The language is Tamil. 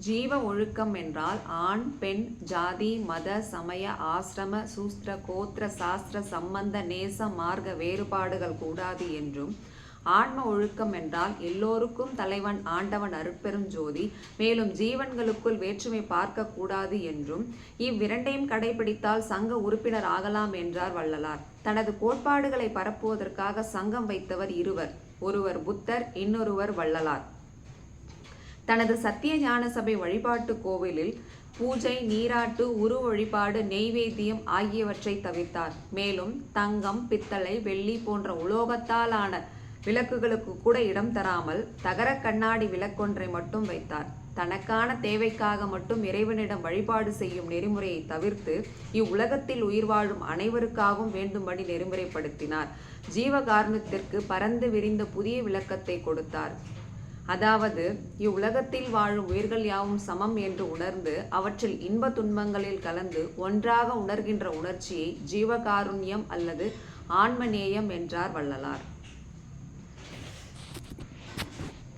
ஜீவ ஒழுக்கம் என்றால் ஆண் பெண் ஜாதி மத சமய ஆசிரம சூஸ்திர கோத்திர சாஸ்திர சம்பந்த நேச மார்க்க வேறுபாடுகள் கூடாது என்றும், ஆன்ம ஒழுக்கம் என்றால் எல்லோருக்கும் தலைவன் ஆண்டவன் அருட்பெருஞ்சோதி, மேலும் ஜீவன்களுக்குள் வேற்றுமை பார்க்க கூடாது என்றும், இவ்விரண்டையும் கடைபிடித்தால் சங்க உறுப்பினர் ஆகலாம் என்றார் வள்ளலார். தனது கோட்பாடுகளை பரப்புவதற்காக சங்கம் வைத்தவர் இருவர். ஒருவர் புத்தர், இன்னொருவர் வள்ளலார். தனது சத்திய ஞான சபை வழிபாட்டு கோவிலில் பூஜை, நீராட்டு, உரு வழிபாடு, நெய்வேத்தியம் ஆகியவற்றை தவிர்த்தார். மேலும் தங்கம், பித்தளை, வெள்ளி போன்ற உலோகத்தால் ஆன விளக்குகளுக்கு கூட இடம் தராமல் தகர கண்ணாடி விளக்கொன்றை மட்டும் வைத்தார். தனக்கான தேவைக்காக மட்டும் இறைவனிடம் வழிபாடு செய்யும் நெறிமுறையை தவிர்த்து இவ்வுலகத்தில் உயிர் வாழும் அனைவருக்காகவும் வேண்டும்படி நெறிமுறைப்படுத்தினார். ஜீவகாருண்யத்திற்கு பரந்து விரிந்த புதிய விளக்கத்தை கொடுத்தார். அதாவது இவ்வுலகத்தில் வாழும் உயிர்கள் யாவும் சமம் என்று உணர்ந்து அவற்றில் இன்ப துன்பங்களில் கலந்து ஒன்றாக உணர்கின்ற உணர்ச்சியை ஜீவகாருண்யம் அல்லது ஆன்மநேயம் என்றார் வள்ளலார்.